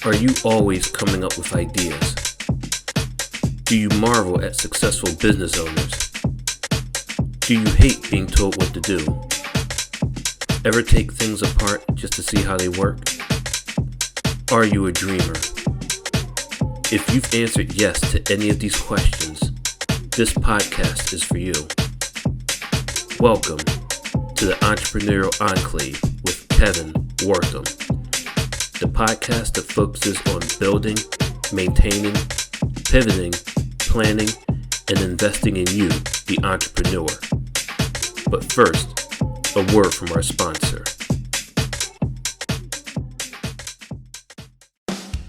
Are you always coming up with ideas? Do you marvel at successful business owners? Do you hate being told what to do? Ever take things apart just to see how they work? Are you a dreamer? If you've answered yes to any of these questions, this podcast is for you. Welcome to the Entrepreneurial Enclave with Kevin Wortham, the podcast that focuses on building, maintaining, pivoting, planning, and investing in you, the entrepreneur. But first, a word from our sponsor.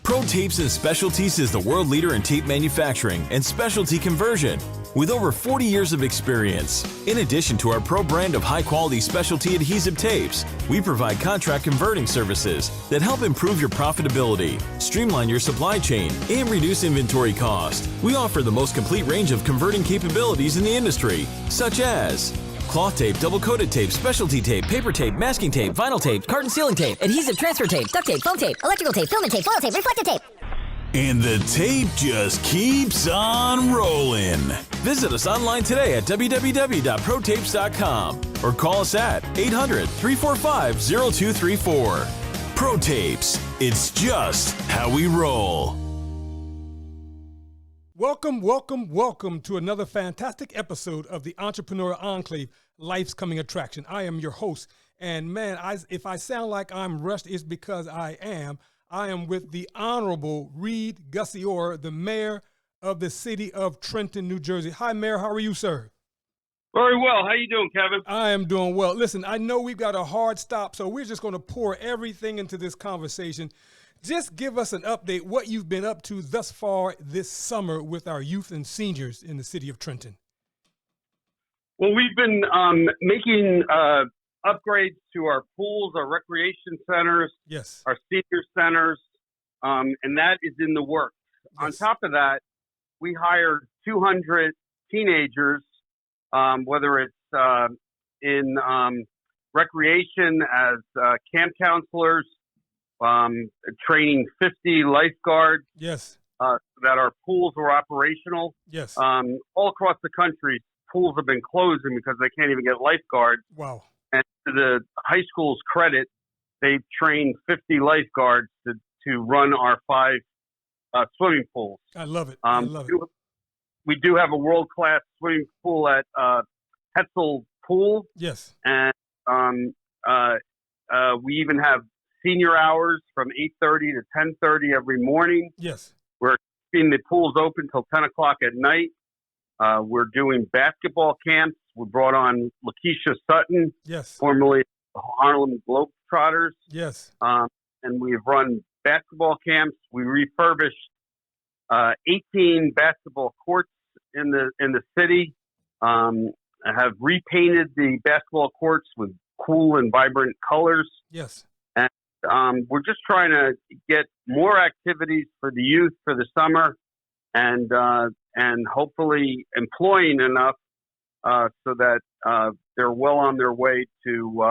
Pro Tapes and Specialties is the world leader in tape manufacturing and specialty conversion with over 40 years of experience. In addition to our pro brand of high-quality specialty adhesive tapes, we provide contract converting services that help improve your profitability, streamline your supply chain, and reduce inventory cost. We offer the most complete range of converting capabilities in the industry, such as cloth tape, double-coated tape, specialty tape, paper tape, masking tape, vinyl tape, carton sealing tape, adhesive transfer tape, duct tape, foam tape, electrical tape, filament tape, foil tape, reflective tape. And the tape just keeps on rolling. Visit us online today at www.protapes.com or call us at 800-345-0234. Pro Tapes, it's just how we roll. Welcome to another fantastic episode of the Entrepreneur Enclave, Life's Coming Attraction. I am your host, and man, if I sound like I'm rushed, it's because I am. I am with the Honorable Reed Gusciora, the Mayor of the City of Trenton, New Jersey. Hi, Mayor. How are you, sir? Very well. How you doing, Kevin? I am doing well. Listen, I know we've got a hard stop, so we're just going to pour everything into this conversation. Just give us an update, what you've been up to thus far this summer with our youth and seniors in the City of Trenton. Well, we've been making upgrades to our pools, our recreation centers, yes, our senior centers, and that is in the works. Yes. On top of that, we hired 200 teenagers, whether it's in recreation as camp counselors, training 50 lifeguards, yes, that our pools were operational. Yes, all across the country, pools have been closing because they can't even get lifeguards. Wow. And to the high school's credit, they've trained 50 lifeguards to run our 5 swimming pools. I love it. I love it. We do have a world-class swimming pool at Hetzel Pool. Yes. And we even have senior hours from 8:30 to 10:30 every morning. Yes. We're keeping the pools open till 10 o'clock at night. We're doing basketball camps. We brought on Lakeisha Sutton, yes, formerly Harlem Globetrotters. Yes. And we've run basketball camps. We refurbished 18 basketball courts in the city. I have repainted the basketball courts with cool and vibrant colors. Yes. And we're just trying to get more activities for the youth for the summer, and hopefully employing enough so that they're well on their way to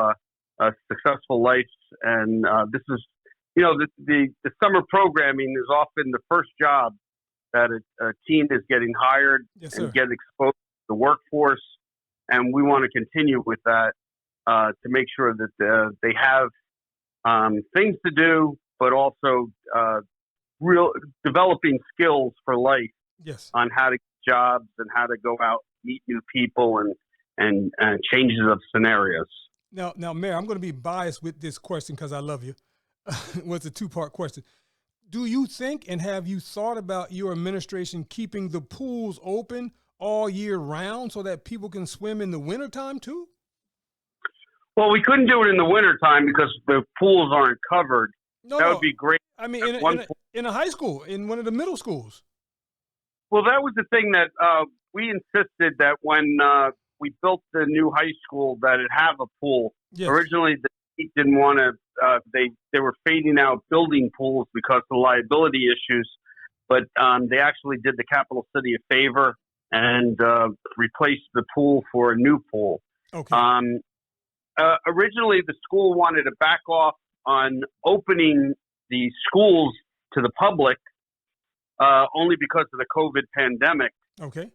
a successful life. And this is, the summer programming is often the first job that a teen is getting hired, yes, and get exposed to the workforce. And we want to continue with that to make sure that they have things to do, but also real developing skills for life. Yes. On how to get jobs and how to go out, meet new people, and changes of scenarios. Now, Mayor, I'm going to be biased with this question because I love you. Well, it's a two-part question. Do you think, and have you thought about your administration keeping the pools open all year round so that people can swim in the wintertime too? Well, we couldn't do it in the wintertime because the pools aren't covered. That would be great. I mean, in a high school, in one of the middle schools. Well, that was the thing that we insisted that when we built the new high school that it have a pool. Yes. Originally, the state didn't want to. They were fading out building pools because of liability issues, but they actually did the capital city a favor and replaced the pool for a new pool. Okay. Originally, the school wanted to back off on opening the schools to the public only because of the COVID pandemic. Okay.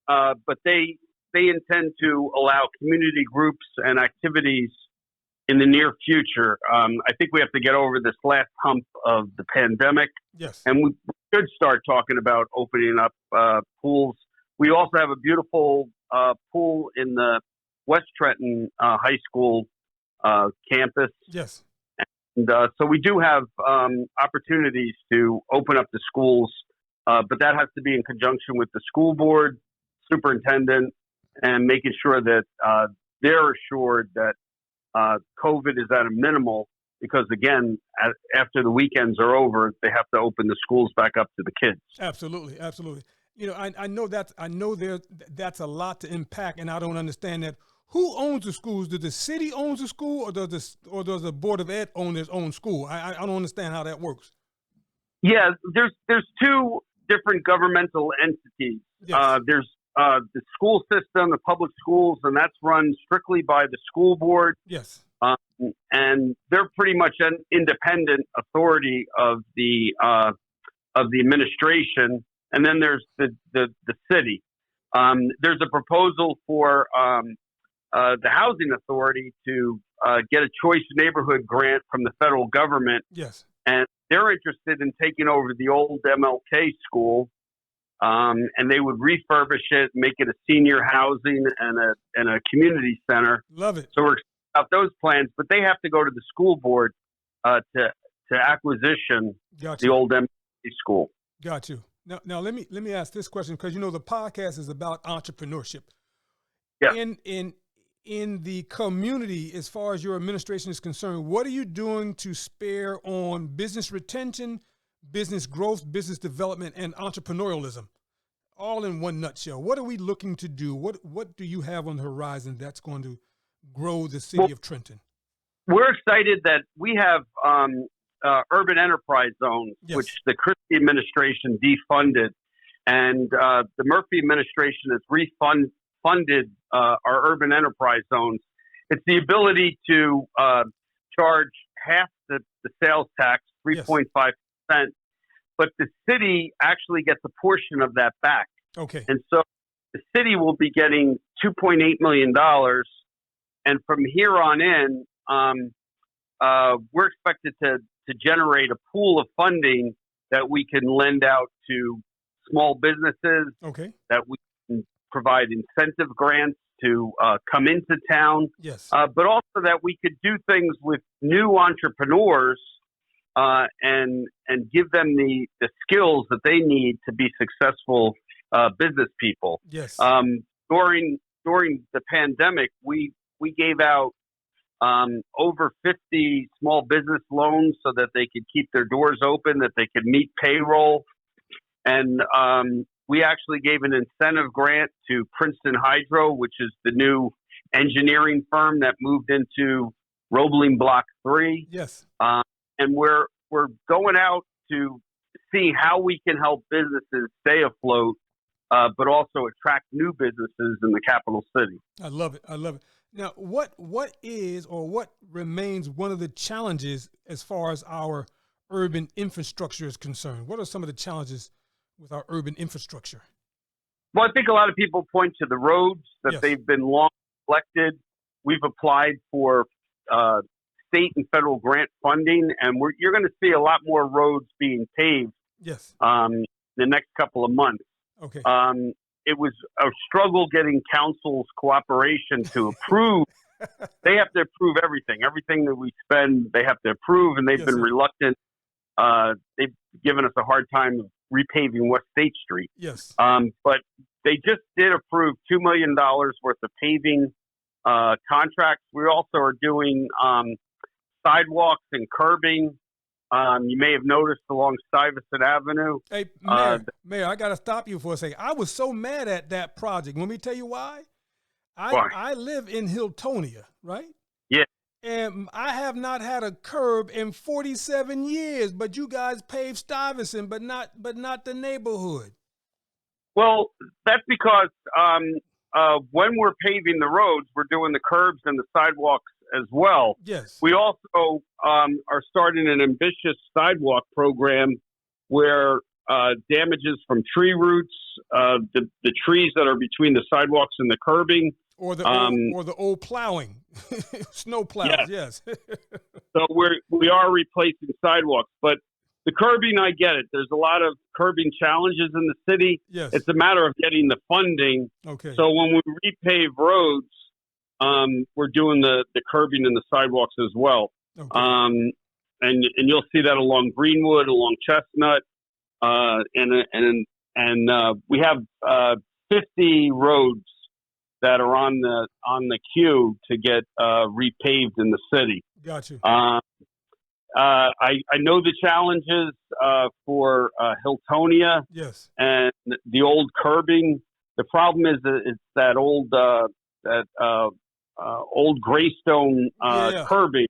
But they intend to allow community groups and activities in the near future. I think we have to get over this last hump of the pandemic. Yes. And we should start talking about opening up pools. We also have a beautiful pool in the West Trenton High School campus. Yes. And so we do have opportunities to open up the schools, but that has to be in conjunction with the school board, superintendent, and making sure that they're assured that COVID is at a minimal, because again, after the weekends are over, they have to open the schools back up to the kids. Absolutely, absolutely. You know, I know that's a lot to impact, and I don't understand that. Who owns the schools? Does the city own the school, or does the Board of Ed own its own school? I don't understand how that works. Yeah, there's two different governmental entities. Yes. There's the school system, the public schools, and that's run strictly by the school board. Yes. And they're pretty much an independent authority of the administration. And then there's the city. There's a proposal for the housing authority to get a choice neighborhood grant from the federal government. Yes. And they're interested in taking over the old MLK school, and they would refurbish it, make it a senior housing and a community center. Love it. So we're excited about those plans, but they have to go to the school board to acquisition the old MLK school. Got you. Now let me ask this question, because you know the podcast is about entrepreneurship. Yeah. In the community, as far as your administration is concerned, what are you doing to spare on business retention, business growth, business development, and entrepreneurialism? All in one nutshell. What are we looking to do? What do you have on the horizon that's going to grow the city of Trenton? We're excited that we have urban enterprise zones, yes. which the Christie administration defunded, and the Murphy administration has funded our urban enterprise zones. It's the ability to charge half the sales tax, 3.5%, but the city actually gets a portion of that back. Okay. And so the city will be getting $2.8 million. And from here on in, we're expected to generate a pool of funding that we can lend out to small businesses, okay, that we can provide incentive grants to come into town, yes, but also that we could do things with new entrepreneurs and give them the skills that they need to be successful business people. Yes. During the pandemic, we gave out over 50 small business loans so that they could keep their doors open, that they could meet payroll. And we actually gave an incentive grant to Princeton Hydro, which is the new engineering firm that moved into Roebling Block 3. Yes. And we're going out to see how we can help businesses stay afloat, but also attract new businesses in the capital city. I love it. I love it. Now, what is or what remains one of the challenges as far as our urban infrastructure is concerned? What are some of the challenges with our urban infrastructure? Well, I think a lot of people point to the roads, that yes. they've been long neglected. We've applied for state and federal grant funding, and you're going to see a lot more roads being paved yes. The next couple of months. Okay. It was a struggle getting council's cooperation to approve. They have to approve everything. Everything that we spend, they have to approve, and they've yes, been sir. reluctant. They've given us a hard time repaving West State Street. Yes. But they just did approve $2 million worth of paving contracts. We also are doing sidewalks and curbing. You may have noticed along Stuyvesant Avenue. Hey, Mayor, I got to stop you for a second. I was so mad at that project. Let me tell you why. I live in Hiltonia, right? Yeah. And I have not had a curb in 47 years, but you guys paved Stuyvesant, but not the neighborhood. Well, that's because when we're paving the roads, we're doing the curbs and the sidewalks as well. Yes. We also are starting an ambitious sidewalk program where damages from tree roots, the trees that are between the sidewalks and the curbing, or the old plowing, snow plows. Yes. So we are replacing sidewalks, but the curbing, I get it. There's a lot of curbing challenges in the city. Yes. It's a matter of getting the funding. Okay. So when we repave roads, we're doing the curbing and the sidewalks as well. Okay. And you'll see that along Greenwood, along Chestnut, and we have 50 roads that are on the queue to get repaved in the city. Gotcha. I know the challenges for Hiltonia. Yes. And the old curbing. The problem is that it's that old Greystone curbing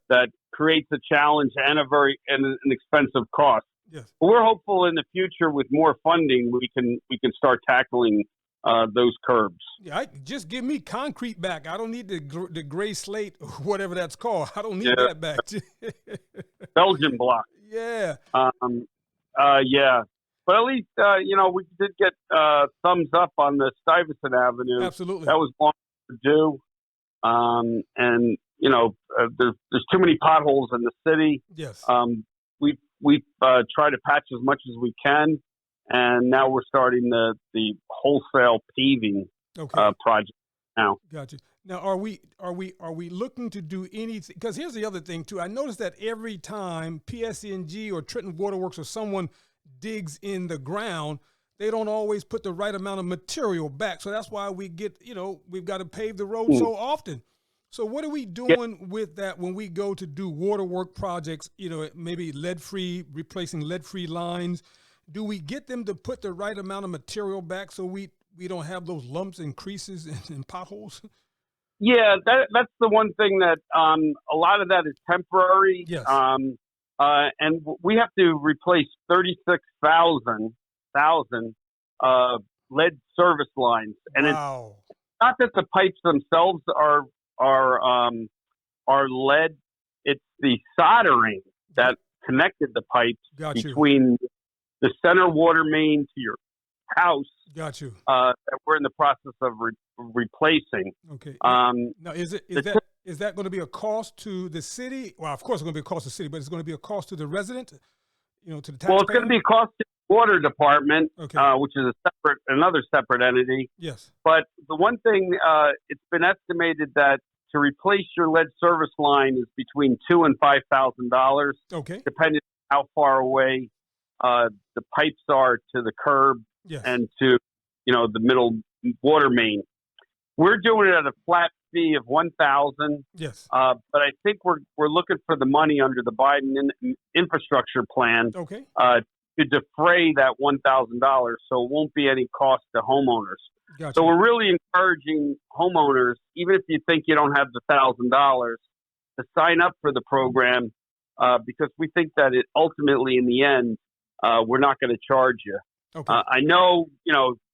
that creates a challenge and an expensive cost. Yes. But we're hopeful in the future with more funding we can start tackling those curbs. Yeah, just give me concrete back. I don't need the gray slate or whatever that's called. I don't need that back. Belgian block. Yeah. Yeah. But at least, we did get thumbs up on the Stuyvesant Avenue. Absolutely. That was long overdue. And, there's too many potholes in the city. Yes. We've tried to patch as much as we can. And now we're starting the wholesale paving project now. Gotcha. Now, are we looking to do anything? Because here's the other thing too. I noticed that every time PSE&G or Trenton Waterworks or someone digs in the ground, they don't always put the right amount of material back. So that's why we get, we've got to pave the road so often. So what are we doing with that when we go to do waterwork projects? Maybe lead-free, replacing lead-free lines. Do we get them to put the right amount of material back so we don't have those lumps and creases and potholes? Yeah, that's the one thing that a lot of that is temporary. Yes. And we have to replace 36,000 lead service lines. And wow. It's not that the pipes themselves are lead. It's the soldering that connected the pipes between the center water main to your house. Got you. That we're in the process of replacing. Okay. Now, is that going to be a cost to the city? Well, of course, it's going to be a cost to the city, but it's going to be a cost to the resident, to the taxpayer? Well, it's going to be a cost to the water department, which is another separate entity. Yes. But the one thing, it's been estimated that to replace your lead service line is between $2,000 and $5,000. Okay. Depending on how far away the pipes are to the curb and to the middle water main. We're doing it at a flat fee of $1,000. Yes. But I think we're looking for the money under the Biden infrastructure plan. Okay. To defray that $1,000, so it won't be any cost to homeowners. Gotcha. So we're really encouraging homeowners, even if you think you don't have the $1,000, to sign up for the program because we think that it ultimately, in the end, we're not going to charge you. Okay. I know,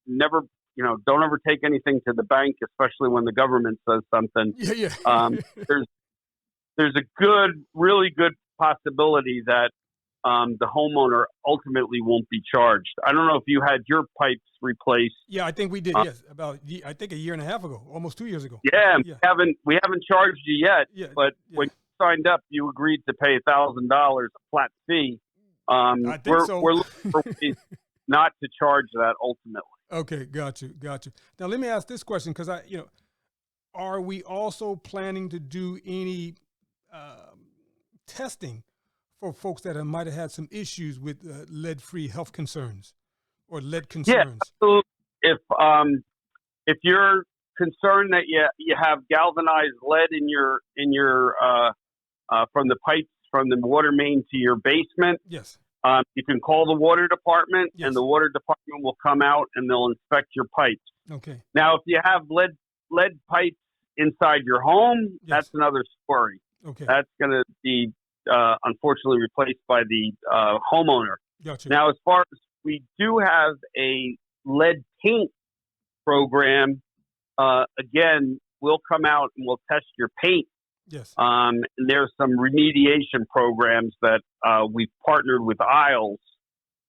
never, don't ever take anything to the bank, especially when the government says something. Yeah. There's a really good possibility that the homeowner ultimately won't be charged. I don't know if you had your pipes replaced. Yeah, I think we did. Yes, about a year and a half ago, almost 2 years ago. Yeah, we haven't charged you yet. Yeah, but when you signed up, you agreed to pay $1,000 a flat fee. I think so. We're looking for ways not to charge that ultimately. Okay, got you. Now let me ask this question because are we also planning to do any testing for folks that might have had some issues with lead-free health concerns or lead concerns? Yeah, absolutely. If you're concerned that you have galvanized lead in your from the pipes from the water main to your basement, yes, you can call the water department, and the water department will come out and they'll inspect your pipes. Okay. Now, if you have lead pipes inside your home, that's another story. Okay. That's going to be unfortunately replaced by the homeowner. Gotcha. Now, as far as we do have a lead paint program, again, we'll come out and we'll test your paint Yes. And there's some remediation programs that we've partnered with Isles,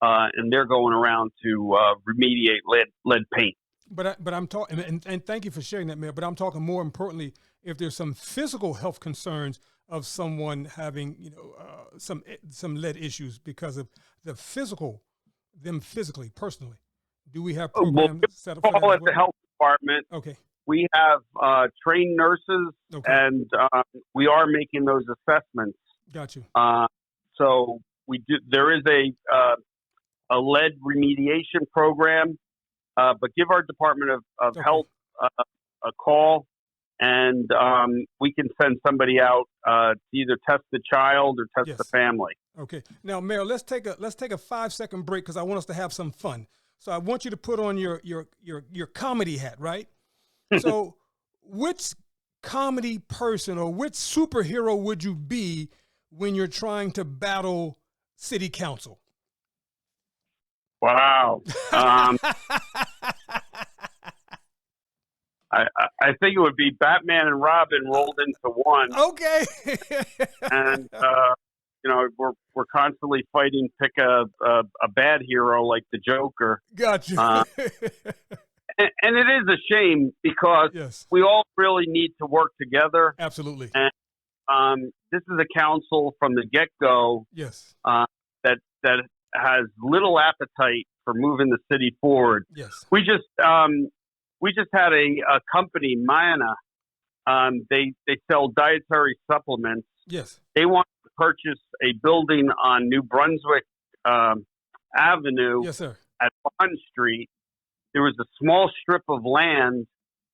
and they're going around to remediate lead paint. But I'm talking, and thank you for sharing that, Mayor. But I'm talking more importantly, if there's some physical health concerns of someone having, some lead issues because of them physically, personally. Do we have programs set up for that? Call as at well? the health department. Okay. We have trained nurses, Okay. and we are making those assessments. Got you. So we do. There is a lead remediation program, but give our Department of Health a call, and we can send somebody out to either test the child or test the family. Okay. Now, Mayor, let's take a 5-second break because I want us to have some fun. So I want you to put on your comedy hat, right? So, which comedy person or which superhero would you be when you're trying to battle city council? Wow. I think it would be Batman and Robin rolled into one. Okay. And we're constantly fighting. Pick a bad hero like the Joker. Gotcha. And it is a shame because we all really need to work together. Absolutely. And this is a council from the get-go that has little appetite for moving the city forward. Yes. We just had a company, Mana. They sell dietary supplements. Yes. They want to purchase a building on New Brunswick Avenue. Yes, sir. At Bond Street. There was a small strip of land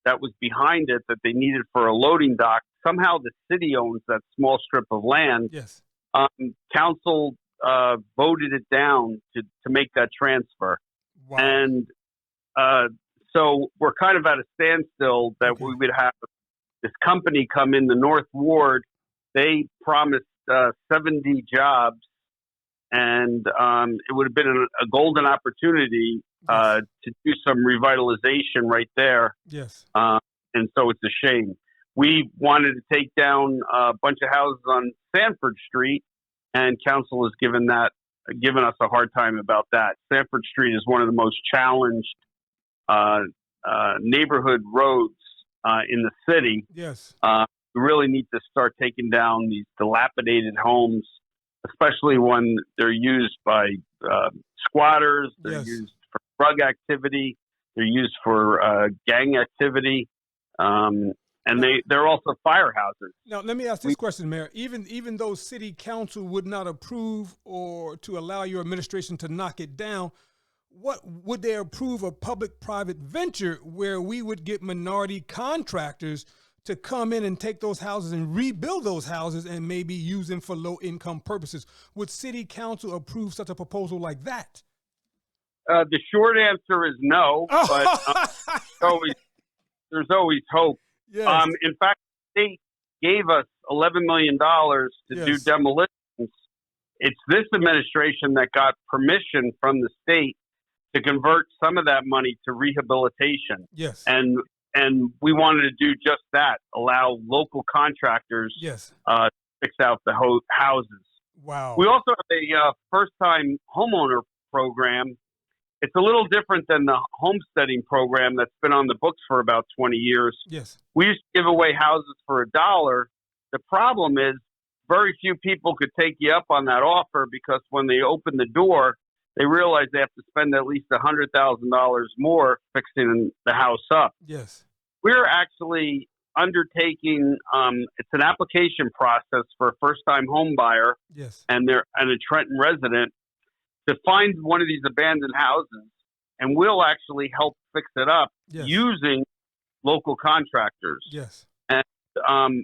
that was behind it that they needed for a loading dock. Somehow the city owns that small strip of land. Yes. Council voted it down to make that transfer. Wow. And so we're kind of at a standstill that we would have this company come in the North Ward. They promised 70 jobs, and it would have been a golden opportunity to do some revitalization right there. Yes. And so it's a shame. We wanted to take down a bunch of houses on Sanford Street, and council has given us a hard time about that. Sanford Street is one of the most challenged neighborhood roads in the city. Yes. We really need to start taking down these dilapidated homes, especially when they're used by squatters. They're used for drug activity. They're used for gang activity. And they're also fire hazards. Now, let me ask this question, Mayor. Even though city council would not approve or to allow your administration to knock it down, what would they approve a public-private venture where we would get minority contractors to come in and take those houses and rebuild those houses and maybe use them for low-income purposes? Would city council approve such a proposal like that? The short answer is no, but there's always hope. Yes. In fact, the state gave us $11 million to do demolitions. It's this administration that got permission from the state to convert some of that money to rehabilitation. Yes. And we wanted to do just that, allow local contractors to fix out the houses. Wow. We also have a first-time homeowner program. It's a little different than the homesteading program that's been on the books for about 20 years. Yes. We used to give away houses for $1. The problem is very few people could take you up on that offer because when they open the door, they realize they have to spend at least $100,000 more fixing the house up. Yes. We're actually undertaking, it's an application process for a first-time home buyer and a Trenton resident to find one of these abandoned houses, and we'll actually help fix it up using local contractors. Yes. And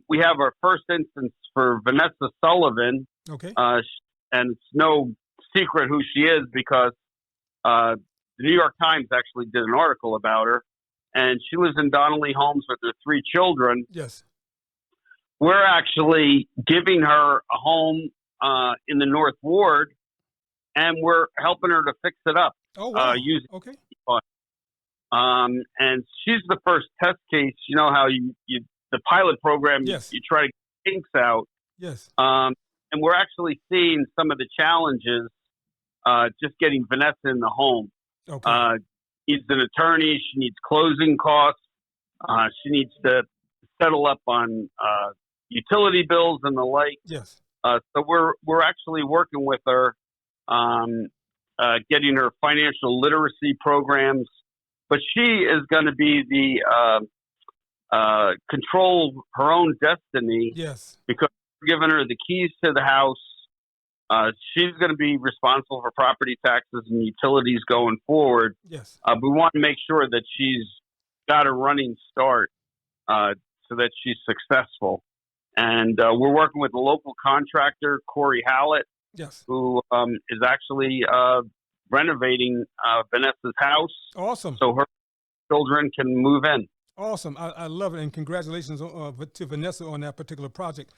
we have our first instance for Vanessa Sullivan. Okay. And it's no secret who she is because the New York Times actually did an article about her. And she lives in Donnelly Homes with her 3 children. Yes. We're actually giving her a home in the North Ward, and we're helping her to fix it up. Oh, wow. Using okay. And she's the first test case. You know how you the pilot program, you try to kinks out. Yes. And we're actually seeing some of the challenges just getting Vanessa in the home. Okay. Needs an attorney. She needs closing costs. She needs to settle up on utility bills and the like. Yes. So we're actually working with her, getting her financial literacy programs. But she is going to be the control her own destiny. Yes. Because we're giving her the keys to the house. She's going to be responsible for property taxes and utilities going forward. Yes. We want to make sure that she's got a running start so that she's successful. And we're working with a local contractor, Corey Hallett, Yes. who is actually renovating Vanessa's house. Awesome. So her children can move in. Awesome. I love it. And congratulations to Vanessa on that particular project.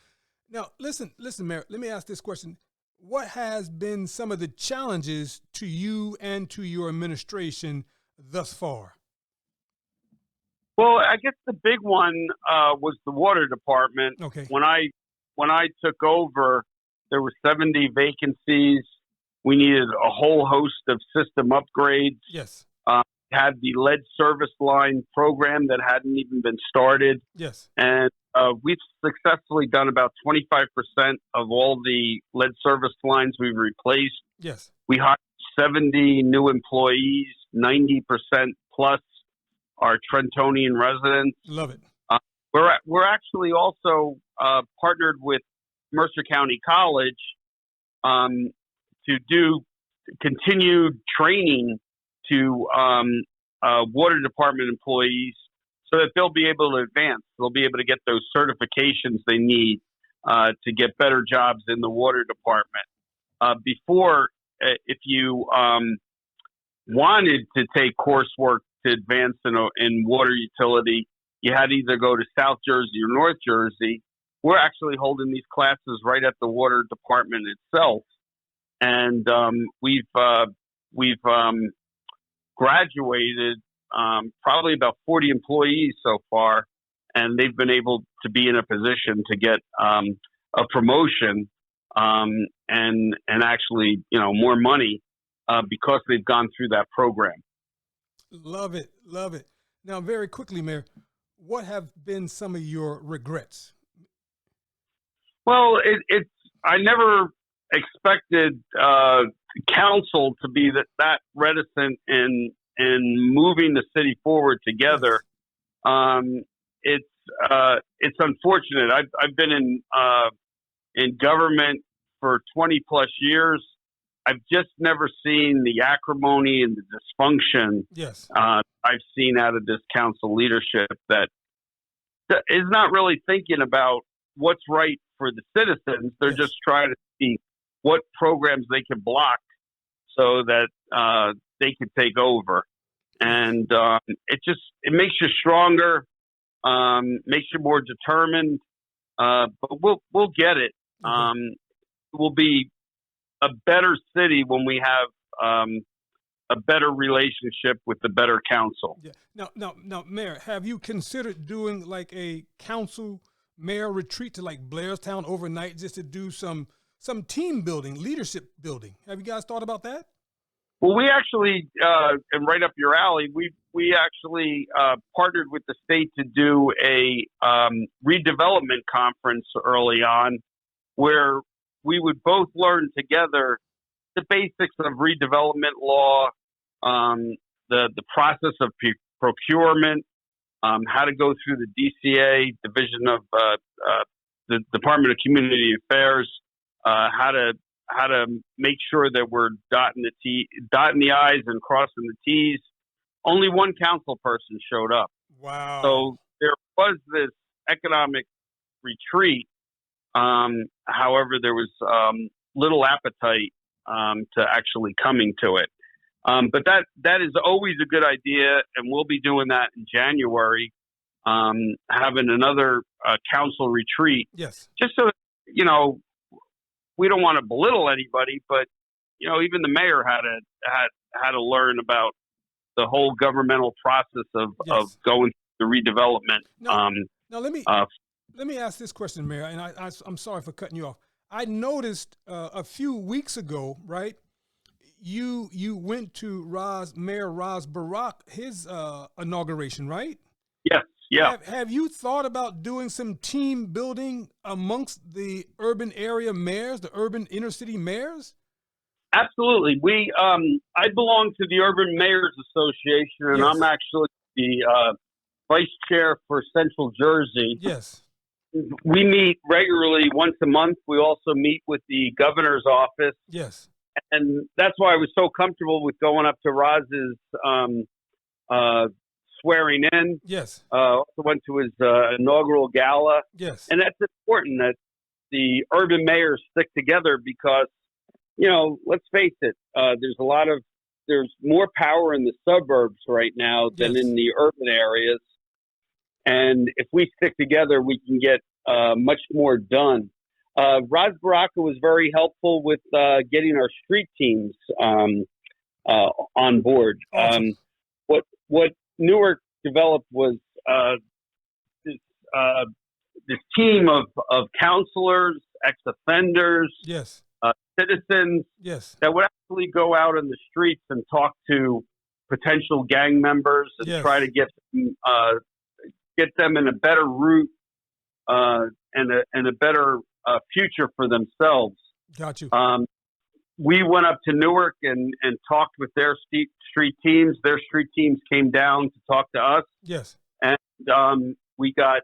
Now, listen, Mayor, let me ask this question. What has been some of the challenges to you and to your administration thus far? Well, I guess the big one was the water department. Okay. When I took over, there were 70 vacancies. We needed a whole host of system upgrades. Yes. Had the lead service line program that hadn't even been started. Yes. And we've successfully done about 25% of all the lead service lines we've replaced. Yes. We hired 70 new employees, 90% plus are Trentonian residents. Love it. We're actually also partnered with Mercer County College to do continued training to water department employees so that they'll be able to advance. They'll be able to get those certifications they need to get better jobs in the water department. Before, if you wanted to take coursework to advance in water utility, you had to either go to South Jersey or North Jersey. We're actually holding these classes right at the water department itself. And we've graduated probably about 40 employees so far, and they've been able to be in a position to get a promotion and actually, more money because they've gone through that program. Love it. Love it. Now, very quickly, Mayor, what have been some of your regrets? Well, I never expected council to be that reticent in moving the city forward together. It's unfortunate. I've been in government for 20 plus years. I've just never seen the acrimony and the dysfunction Yes. I've seen out of this council leadership that is not really thinking about what's right for the citizens. They're just trying to see what programs they can block so that they can take over. And it makes you stronger, makes you more determined. But we'll get it. We'll be a better city when we have a better relationship with the better council. Yeah. Now, Mayor, have you considered doing like a council mayor retreat to like Blairstown overnight just to do some team building, leadership building? Have you guys thought about that? Well, we actually, and right up your alley, we actually partnered with the state to do a redevelopment conference early on, where we would both learn together the basics of redevelopment law, the process of procurement, how to go through the DCA, Division of the Department of Community Affairs, how to make sure that we're dotting the I's and crossing the T's. Only one council person showed up. Wow. So there was this economic retreat. However, there was little appetite to actually coming to it. But that is always a good idea, and we'll be doing that in January, having another council retreat. Yes. Just so, we don't want to belittle anybody, but, even the mayor had to learn about the whole governmental process of going through the redevelopment. Now let Let me ask this question, Mayor, and I'm sorry for cutting you off. I noticed a few weeks ago, right? You went to Mayor Raz Barak, his inauguration, right? Yes, yeah. Have you thought about doing some team building amongst the urban area mayors, the urban inner city mayors? Absolutely. I belong to the Urban Mayors Association, and Yes. I'm actually the vice chair for Central Jersey. Yes. We meet regularly once a month. We also meet with the governor's office. Yes. And that's why I was so comfortable with going up to Raz's swearing in. Yes. Also went to his inaugural gala. Yes. And that's important that the urban mayors stick together because, let's face it, there's more power in the suburbs right now than Yes. in the urban areas. And if we stick together, we can get much more done. Raz Baraka was very helpful with getting our street teams on board. Awesome. What Newark developed was this team of counselors, ex-offenders, Yes. citizens Yes. that would actually go out in the streets and talk to potential gang members and Yes. try to get them in a better route and a better future for themselves. Got you. We went up to Newark and talked with their street teams. Their street teams came down to talk to us, Yes. and we got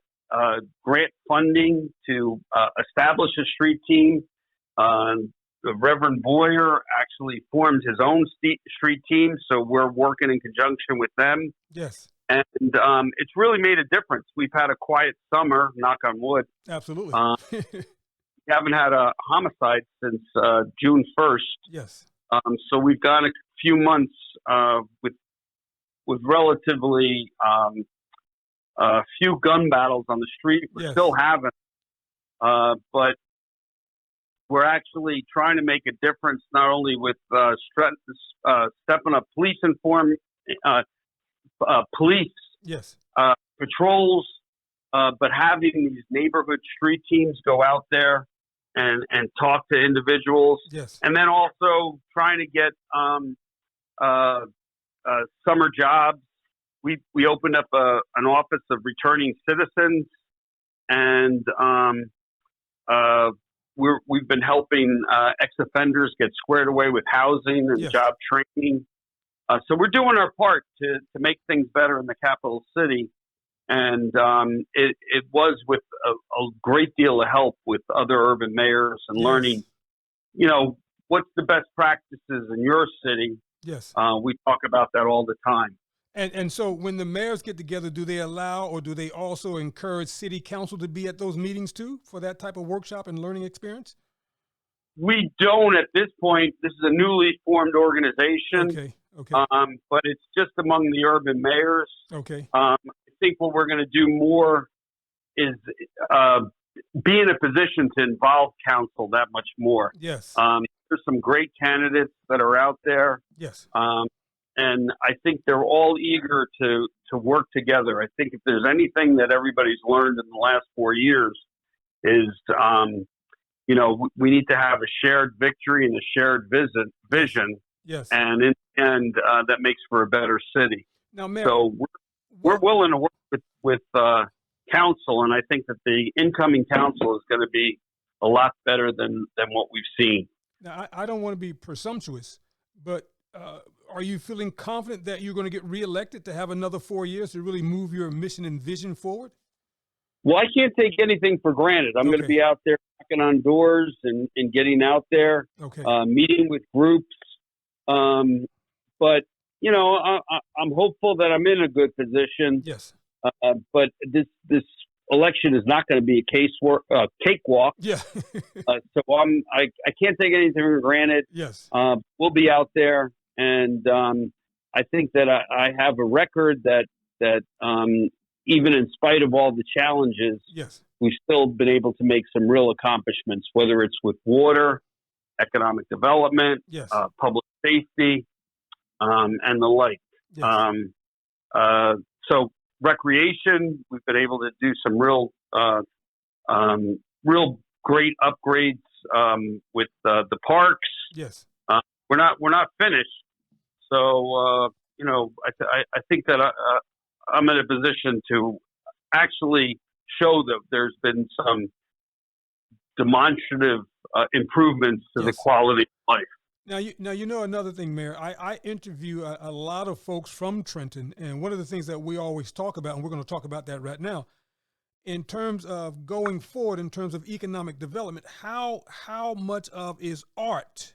grant funding to establish a street team. Reverend Boyer actually formed his own street team, so we're working in conjunction with them. Yes. And it's really made a difference. We've had a quiet summer, knock on wood. Absolutely. We haven't had a homicide since June 1st. Yes. So we've gone a few months with relatively few gun battles on the street. We Yes. still haven't. But we're actually trying to make a difference not only with stepping up police police Yes. patrols, but having these neighborhood street teams go out there and talk to individuals, Yes. and then also trying to get summer jobs. We opened up an office of returning citizens, and we've been helping ex-offenders get squared away with housing and Yes. job training. So we're doing our part to make things better in the capital city. And it was with a great deal of help with other urban mayors and Yes. learning, what's the best practices in your city. Yes. We talk about that all the time. And so when the mayors get together, do they allow or do they also encourage city council to be at those meetings too for that type of workshop and learning experience? We don't at this point. This is a newly formed organization, Okay. Okay. but it's just among the urban mayors. Okay. I think what we're going to do more is be in a position to involve council that much more. Yes. There's some great candidates that are out there. Yes. And I think they're all eager to work together. I think if there's anything that everybody's learned in the last 4 years is, we need to have a shared victory and a shared vision. Yes. And that makes for a better city. Now, Mayor, So we're willing to work with council, and I think that the incoming council is going to be a lot better than what we've seen. now I don't want to be presumptuous, but are you feeling confident that you're going to get reelected to have another 4 years to really move your mission and vision forward? Well, I can't take anything for granted. I'm going to Okay. be out there knocking on doors and getting out there, Okay. meeting with groups. But, I'm hopeful that I'm in a good position. Yes. But this election is not going to be a cakewalk. Yeah. So I can't take anything for granted. Yes. We'll be out there. And I think that I have a record that even in spite of all the challenges, Yes. we've still been able to make some real accomplishments, whether it's with water, economic development, Yes. public safety, and the like. Yes. So recreation, we've been able to do some real real great upgrades with the parks. Yes. We're not finished, so I think that I'm in a position to actually show that there's been some demonstrative improvements to the quality of life. Now you know another thing, Mayor. I interview a lot of folks from Trenton, and one of the things that we always talk about, and we're going to talk about that right now, in terms of going forward, in terms of economic development, how much of is art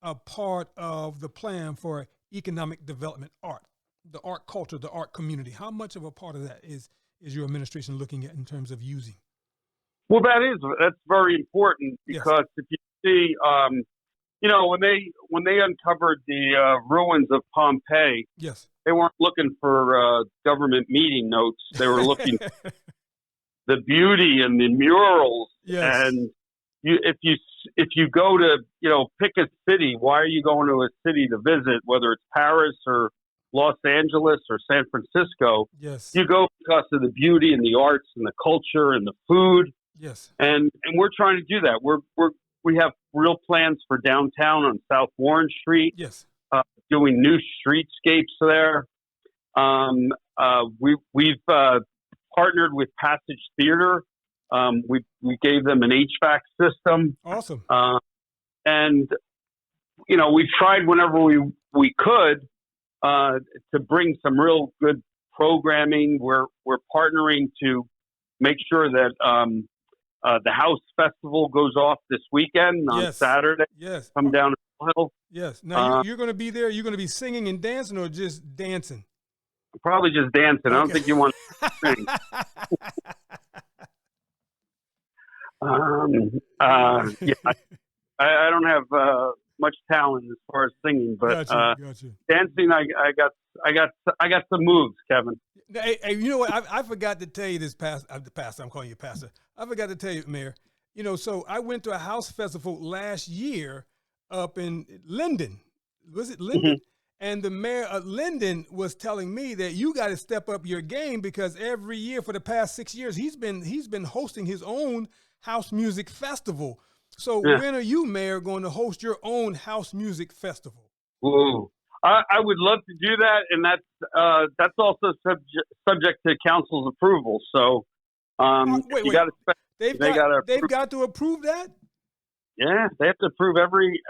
a part of the plan for economic development? Art, the art culture, the art community. How much of a part of that is your administration looking at in terms of using? Well, that's very important, because if you see, when they uncovered the ruins of Pompeii, they weren't looking for government meeting notes. They were looking for the beauty and the murals. And if you go to pick a city, why are you going to a city to visit? Whether it's Paris or Los Angeles or San Francisco, you go because of the beauty and the arts and the culture and the food. And we're trying to do that. We have real plans for downtown on South Warren Street. Doing new streetscapes there. We've partnered with Passage Theater. We gave them an HVAC system. Awesome. And we've tried whenever we could to bring some real good programming. We're partnering to make sure that the House Festival goes off this weekend on Saturday. Come down the hill. Now you're going to be there. You're going to be singing and dancing, or just dancing? Probably just dancing. I don't think you want to sing. I don't have much talent as far as singing, but gotcha. Dancing, I got some moves, Kevin. Hey, you know what? I forgot to tell you this, Pastor. I'm calling you Pastor. I forgot to tell you, Mayor. So I went to a house festival last year up in Linden. Was it Linden? Mm-hmm. And the mayor of Linden was telling me that you got to step up your game, because every year for the past 6 years he's been hosting his own house music festival. So when are you, Mayor, going to host your own house music festival? Ooh, I would love to do that, and that's also subject to council's approval. So you got to. They've got to approve that. Yeah, they have to approve every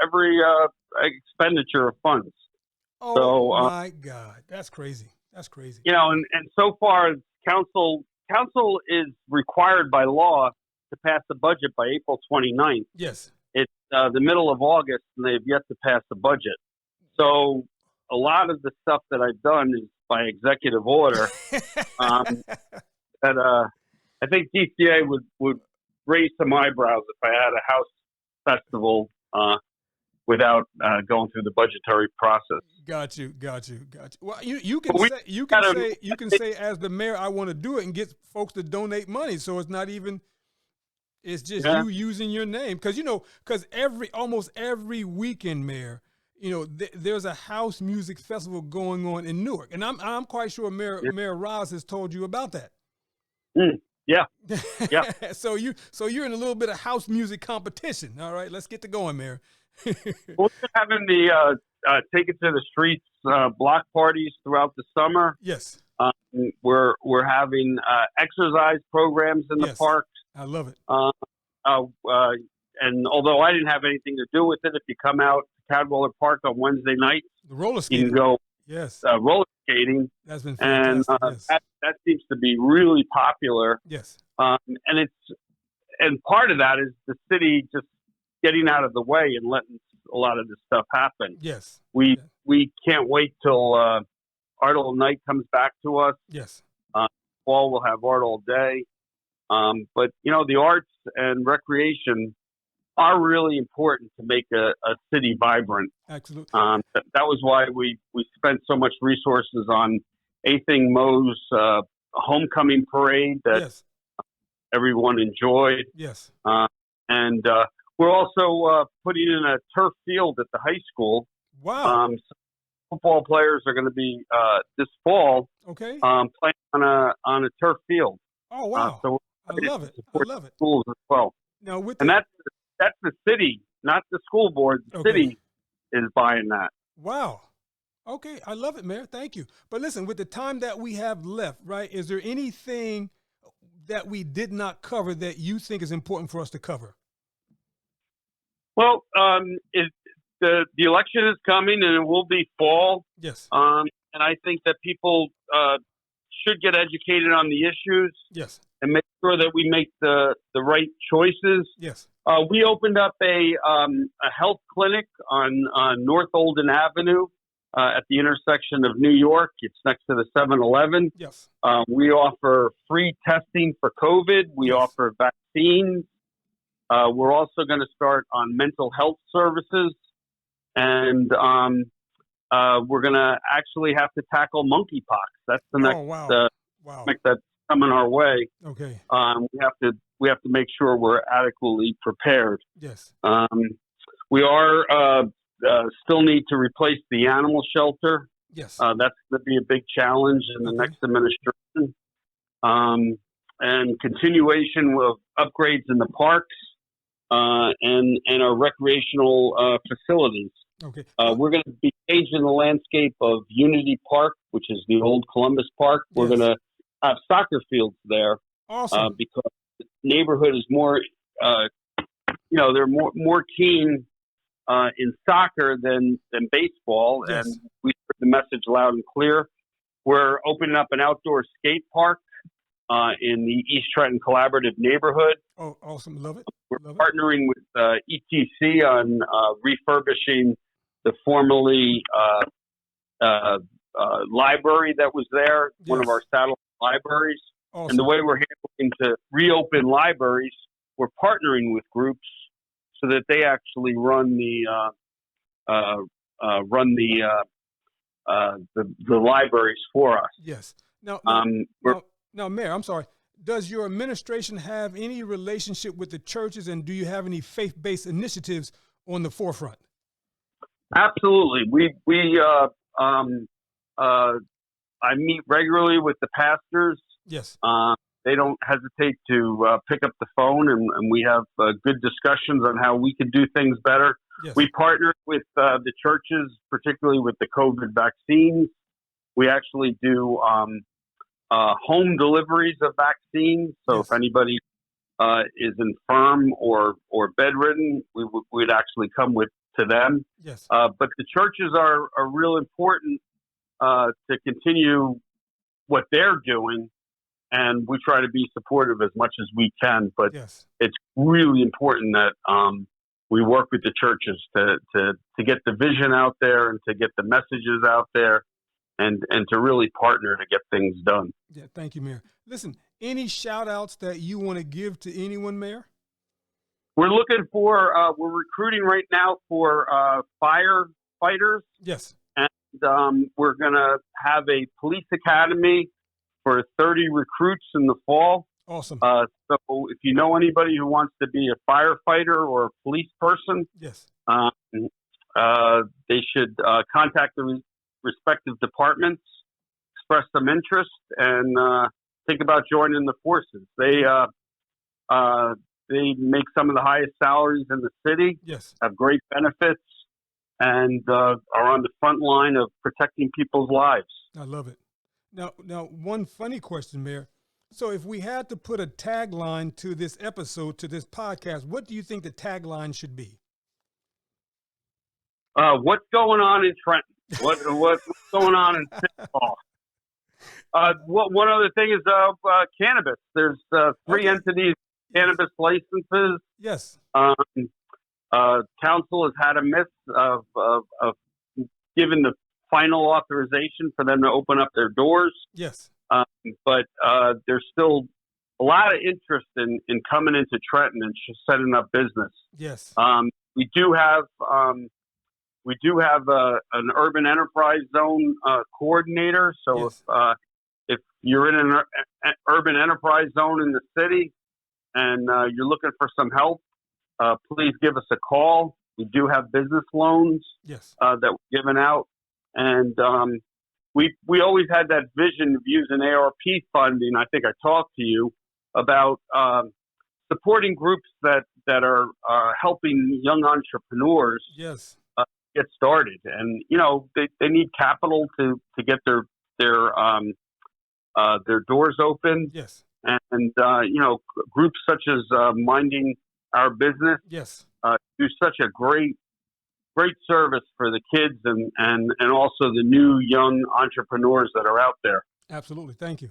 expenditure of funds. Oh, so, my God, that's crazy. That's crazy. And so far, council is required by law to pass the budget by April 29th. Yes. It's the middle of August, and they've yet to pass the budget. So a lot of the stuff that I've done is by executive order. I think DCA would raise some eyebrows if I had a house festival without going through the budgetary process. Got you. Well, you can say as the mayor, I want to do it, and get folks to donate money. So it's not even. It's just you using your name, because almost every weekend, Mayor, there's a house music festival going on in Newark, and I'm quite sure Mayor Ross has told you about that. Yeah. So you're in a little bit of house music competition. All right, let's get to going, Mayor. We're having the Take It to the Streets block parties throughout the summer. Yes. We're having exercise programs in the parks. I love it. And although I didn't have anything to do with it, if you come out to Cadwallader Park on Wednesday night, the roller skating. You can go roller skating. That's been fantastic. And that seems to be really popular. Yes. And part of that is the city just getting out of the way and letting a lot of this stuff happen. Yes. We can't wait till Art All Night comes back to us. Yes. Fall we'll have Art All Day. But the arts and recreation are really important to make a city vibrant. Absolutely. That was why we spent so much resources on Athing Mo's homecoming parade that everyone enjoyed. Yes. And we're also putting in a turf field at the high school. Wow. So football players are going to be this fall. Okay. Playing on a turf field. Oh wow. So I love it. I support love it. schools as well. Now with And that's the city, not the school board. The city is buying that. Wow. Okay, I love it, Mayor. Thank you. But listen, with the time that we have left, right, is there anything that we did not cover that you think is important for us to cover? Well, the election is coming, and it will be fall. Yes. And I think that people should get educated on the issues. Yes. And make sure that we make the right choices. Yes. We opened up a health clinic on North Olden Avenue at the intersection of New York. It's next to the 7-Eleven. Yes. We offer free testing for COVID. We offer vaccines. We're also going to start on mental health services. And we're going to actually have to tackle monkeypox. That's the next pandemic that's coming our way. Okay. We have to make sure we're adequately prepared. Yes. We are still need to replace the animal shelter. Yes. That's going to be a big challenge in the next administration. And continuation of upgrades in the parks and our recreational facilities. Okay. We're going to be changing the landscape of Unity Park, which is the old Columbus Park. We're going to have soccer fields there. Awesome. Because the neighborhood is more, they're more keen in soccer than baseball. Yes. And we heard the message loud and clear. We're opening up an outdoor skate park in the East Trenton Collaborative neighborhood. Oh, awesome. Love it. We're partnering with ETC on refurbishing the formerly library that was there, one of our satellite libraries. Awesome. And the way we're handling to reopen libraries, we're partnering with groups so that they actually run the libraries for us. Yes. Now, Mayor, I'm sorry. Does your administration have any relationship with the churches, and do you have any faith-based initiatives on the forefront? Absolutely. I meet regularly with the pastors. Yes. They don't hesitate to pick up the phone, and we have good discussions on how we can do things better. Yes. We partner with the churches, particularly with the COVID vaccines. We actually do home deliveries of vaccines. So if anybody is infirm or bedridden, we'd actually come to them. Yes. But the churches are real important to continue what they're doing, and we try to be supportive as much as we can. But it's really important that we work with the churches to get the vision out there and to get the messages out there, and to really partner to get things done. Yeah, thank you, Mayor. Listen, any shout outs that you want to give to anyone, Mayor? We're looking for, we're recruiting right now for firefighters. Yes. And we're going to have a police academy for 30 recruits in the fall. Awesome. So if you know anybody who wants to be a firefighter or a police person, yes, they should contact the respective departments, express some interest, and think about joining the forces. They make some of the highest salaries in the city. Yes. Have great benefits, and are on the front line of protecting people's lives. I love it. Now, one funny question, Mayor. So if we had to put a tagline to this episode, to this podcast, what do you think the tagline should be? What's going on in Trenton? What's going on in City Hall? One other thing is cannabis. There's 3 entities, cannabis licenses. Yes. Council has had a miss of giving the final authorization for them to open up their doors. Yes. But there's still a lot of interest in coming into Trenton and setting up business. Yes. We do have an urban enterprise zone coordinator. So yes. If you're in an urban enterprise zone in the city and you're looking for some help, please give us a call. We do have business loans. Yes. That we're giving out, and we always had that vision of using ARP funding. I think I talked to you about supporting groups that are helping young entrepreneurs Yes. get started. And they need capital to get their doors open. Yes. And groups such as Minding Our Business Yes. do such a great service for the kids and also the new young entrepreneurs that are out there. Absolutely. Thank you.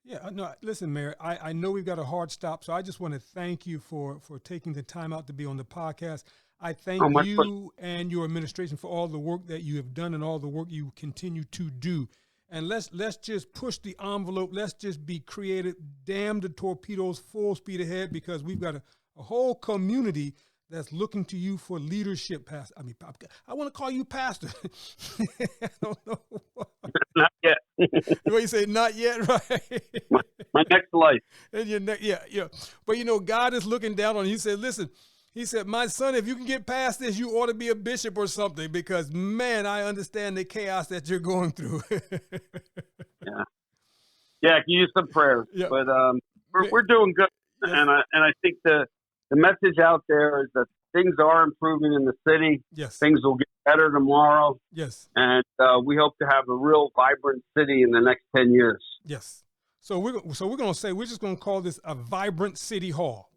Yeah, no, listen, Mayor, I know we've got a hard stop, so I just want to thank you for taking the time out to be on the podcast. I thank you and your administration for all the work that you have done and all the work you continue to do. And let's just push the envelope. Let's just be creative. Damn the torpedoes, full speed ahead, because we've got a whole community that's looking to you for leadership. I want to call you pastor. I don't know. Not yet. The way you say not yet, right? my next life. And yeah. But God is looking down on you. He said, listen, he said, my son, if you can get past this, you ought to be a bishop or something, because man, I understand the chaos that you're going through. Yeah, I can use some prayers, yeah. But we're doing good. Yes. And I think the message out there is that things are improving in the city. Yes. Things will get better tomorrow. Yes. And we hope to have a real vibrant city in the next 10 years. Yes. So we're going to say, we're just going to call this a vibrant city hall.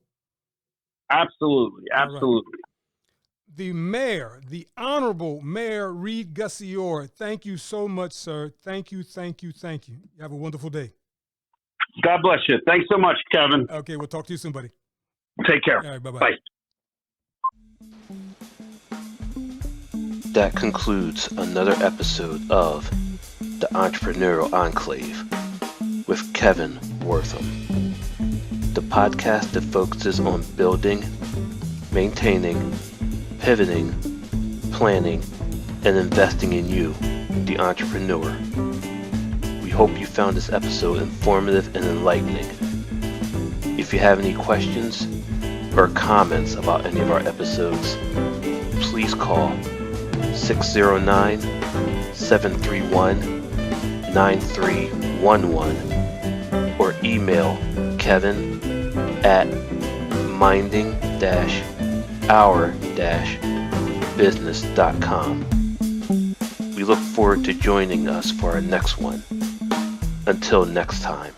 Absolutely. Absolutely. Right. The mayor, the Honorable Mayor Reed Gusciora, thank you so much, sir. Thank you. You have a wonderful day. God bless you. Thanks so much, Kevin. Okay, we'll talk to you soon, buddy. Take care. All right, bye-bye. Bye. That concludes another episode of The Entrepreneurial Enclave with Kevin Wortham, the podcast that focuses on building, maintaining, pivoting, planning, and investing in you, the entrepreneur. We hope you found this episode informative and enlightening. If you have any questions or comments about any of our episodes, please call 609-731-9311 or email kevin@minding-our-business.com. We look forward to joining us for our next one. Until next time.